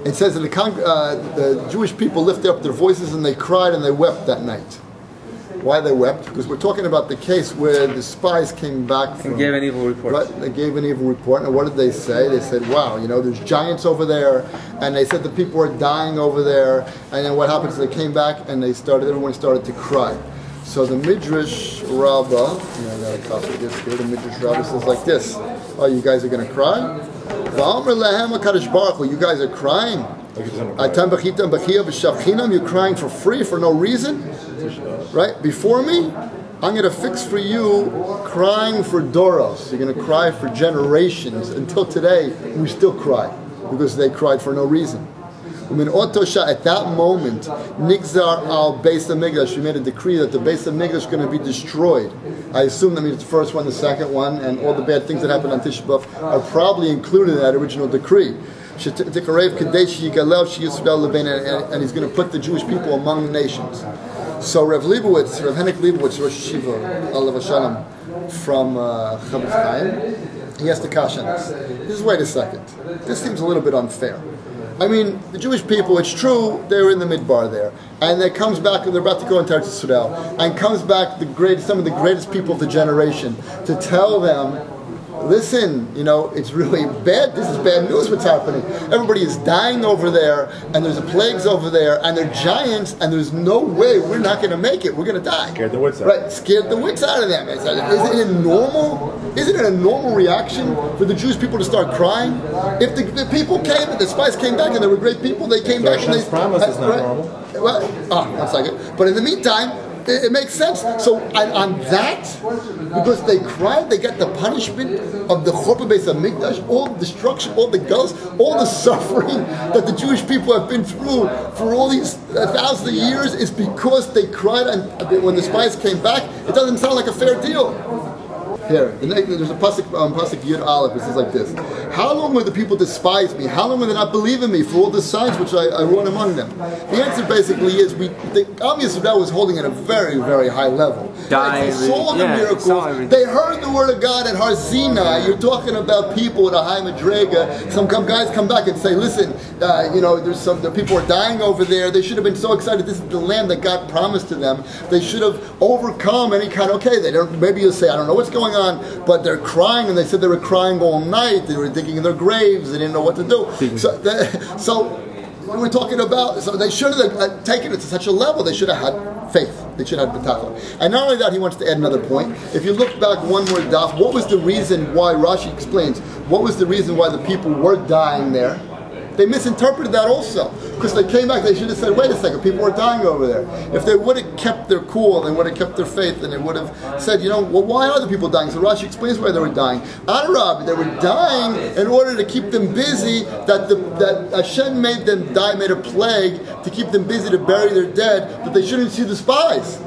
It says that the Jewish people lifted up their voices and they cried and they wept that night. Why they wept? Because we're talking about the case where the spies came back from... And gave an evil report. Right, they gave an evil report, and what did they say? They said, wow, there's giants over there, and they said the people are dying over there, and then what happens is they came back and everyone started to cry. So the Midrash Rabbah, I got a copy of this here, the Midrash Rabbah says like this, oh, you guys are going to cry? You guys are crying? You're crying for free, for no reason? Right? Before me, I'm going to fix for you crying for Doros. You're going to cry for generations. Until today, we still cry because they cried for no reason. At that moment, Nigzar al Beis HaMikdash, we made a decree that the Beis HaMikdash is going to be destroyed. I assume that means the first one, the second one, and all the bad things that happened on Tisha B'Av are probably included in that original decree. And he's going to put the Jewish people among the nations. So Rav Henrik Leibowitz, Rosh Yeshiva, Alav Shalom, from Chavetz Chaim, he has to kasha on this. He says, wait a second, this seems a little bit unfair. I mean, the Jewish people, it's true, they're in the midbar there. And it comes back, they're about to go into Eretz Yisrael, and comes back some of the greatest people of the generation to tell them, listen, it's really bad. This is bad news what's happening. Everybody is dying over there, and there's plagues over there, and they're giants, and there's no way we're not going to make it. We're going to die. Scared the wits out. Right, scared the wits out of them. Isn't it a normal reaction for the Jewish people to start crying? If the people came, the spies came back, and they were great people, they came back and they... promise is not normal. Well, one second. But in the meantime, it makes sense. So on that, because they cried, they got the punishment of the Chorban Beis HaMikdash, all the destruction, all the gulls, all the suffering that the Jewish people have been through for all these thousands of years is because they cried, and when the spies came back, it doesn't sound like a fair deal. Here, there's a pasuk Yud Aleph. It says like this: how long will the people despise me? How long will they not believe in me for all the signs which I wrought among them? The answer basically is Am Yisrael was holding at a very, very high level. They saw the miracles. They heard the word of God at Har Sinai. You're talking about people with a high madrega. Some guys come back and say, listen, the people are dying over there. They should have been so excited. This is the land that God promised to them. They should have overcome any kind of, maybe you'll say, I don't know what's going on, but they're crying, and they said they were crying all night. They were digging in their graves. They didn't know what to do. So we're talking about, so they should have taken it to such a level. They should have had faith. They should have had bitachon. And not only that, he wants to add another point. If you look back one more daf, what was the reason why, Rashi explains, what was the reason why the people were dying there? They misinterpreted that also. Because they came back, they should have said, wait a second, people are dying over there. If they would have kept their cool, they would have kept their faith, and they would have said, why are the people dying? So Rashi explains why they were dying. Adarab, they were dying in order to keep them busy, that Hashem made them die, made a plague, to keep them busy to bury their dead, but they shouldn't see the spies.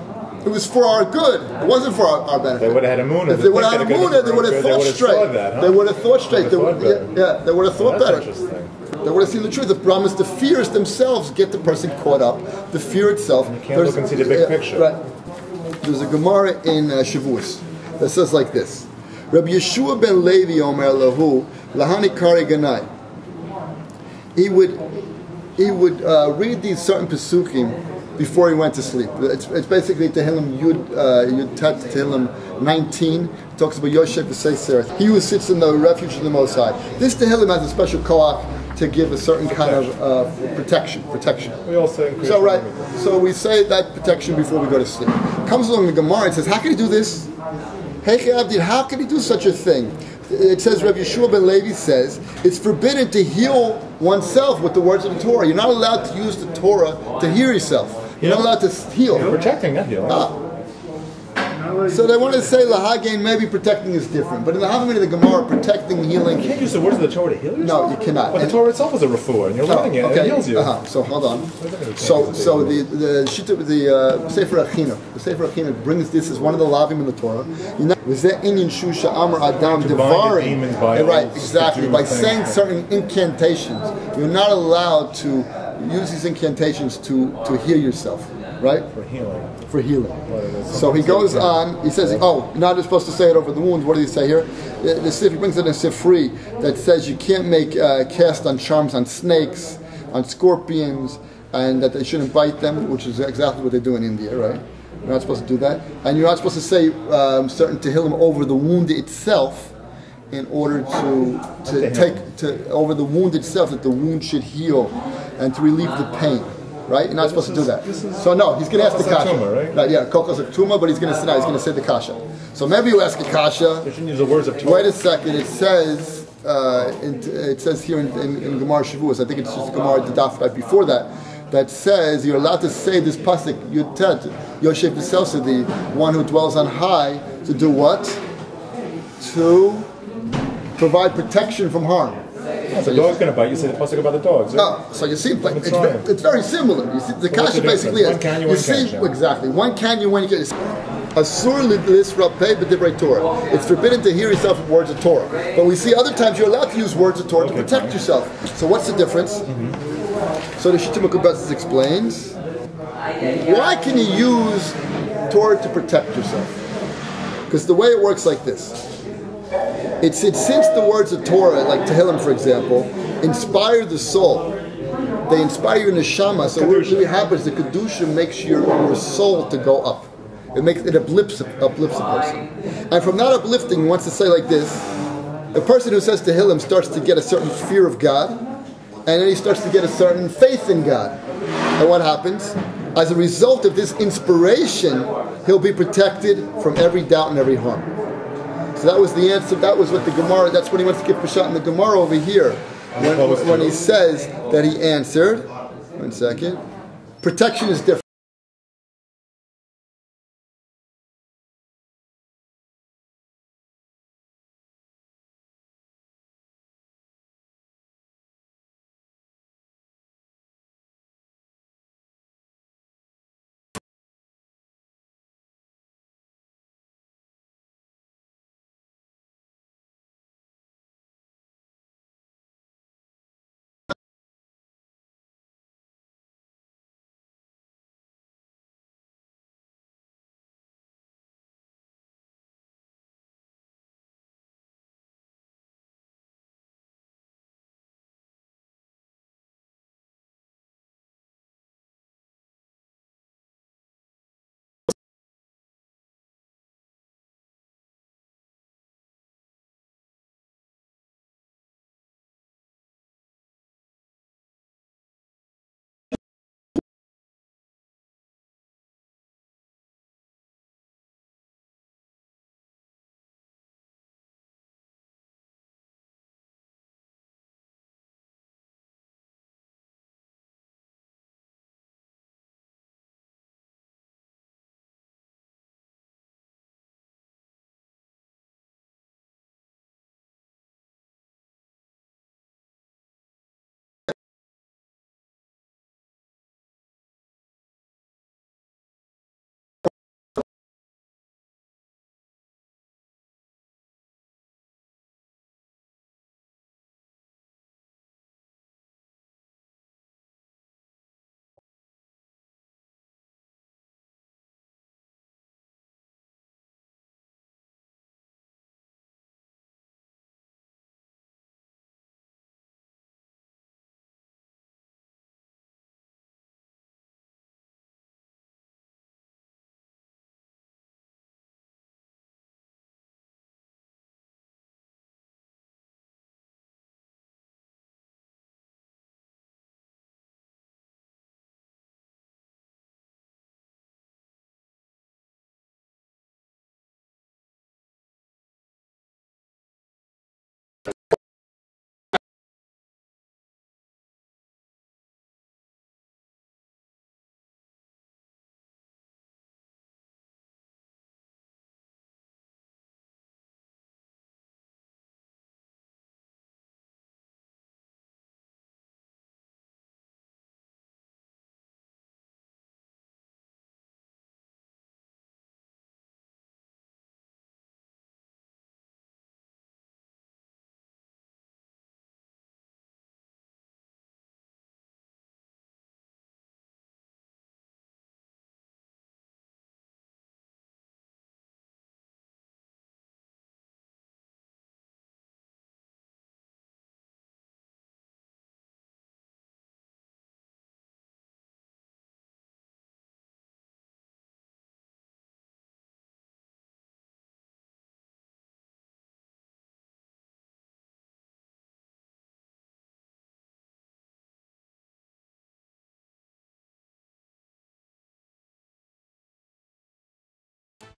It was for our good. It wasn't for our benefit. They would have had a moon. If they would have had a moon, they would have thought straight. They would have thought straight. They would have thought better. They would have seen the truth. The promise, the fears themselves get the person caught up. The fear itself. You can't look and see the big picture. Right. There's a Gemara in Shavuos that says like this: Rabbi Yeshua ben Levi Omer Lahu Lahani Kari Ganai. He would read these certain pesukim before he went to sleep. It's basically Tehillim Yud Tet, Tehillim 19. It talks about Yosef V'Seiser. He who sits in the refuge of the Most High. This Tehillim has a special koach to give a certain kind of protection. We all say so we say that protection before we go to sleep. Comes along the Gemara and says, how can he do this? How can he do such a thing? It says, Rabbi Yeshua ben Levi says, it's forbidden to heal oneself with the words of the Torah. You're not allowed to use the Torah to heal yourself. You're not allowed to heal. You're protecting, not healing. So they want to say Lahagain, maybe protecting is different. But in the Havamina of the Gemara, protecting, healing... You can't use the words of the Torah to heal yourself? No, you cannot. But the Torah itself is a refuah, and you're learning it, and it heals you. So hold on. So the Sefer Achinuch, the Sefer Achinuch brings this as one of the lavim in the Torah. Right, exactly. By saying certain incantations, you're not allowed to use these incantations to heal yourself. Right? For healing. So he goes on, he says, you're not supposed to say it over the wounds. What does he say here? He brings in a Sifri that says you can't make cast on charms on snakes. on scorpions, and that they shouldn't bite them, which is exactly what they do in India, right? You're not supposed to do that. And you're not supposed to say certain Tehillim over the wound itself in order to over the wound itself, that the wound should heal and to relieve the pain. Right? You're not supposed to do that. So no, he's going to ask the kasha. Tuma, right? Yeah, kokos of tuma, but he's going to sit down. He's going to say the kasha. So maybe you ask a kasha. You shouldn't use the words of Torah. Wait a second. It says here in Gemara Shavuos. I think it's just Gemara the daf right before that. That says you're allowed to say this pasuk Yutet Yoshev B'Selsa, the one who dwells on high, to do what? To provide protection from harm. If the dog's going to bite, you say the pasuk about the dogs. Right? Oh, so you see, like, it's very similar. You see, the kasha basically is. Exactly. One can you when you get. Asur l'lis rapeh b'divrei Torah. It's forbidden to hear yourself with words of Torah. But we see other times you're allowed to use words of Torah to protect yourself. So what's the difference? So the Shittim Kubetzis explains. Why can you use Torah to protect yourself? Because the way it works like this. It's since the words of Torah, like Tehillim for example, inspire the soul. They inspire your neshama. So what really happens, the kedusha makes your soul to go up. It uplifts a person. And from that uplifting, he wants to say like this: the person who says Tehillim starts to get a certain fear of God, and then he starts to get a certain faith in God. And what happens? As a result of this inspiration, he'll be protected from every doubt and every harm. So that was the answer. That was what the Gemara. That's what he wants to give Peshat in the Gemara over here, when he says that he answered. 1 second. Protection is different.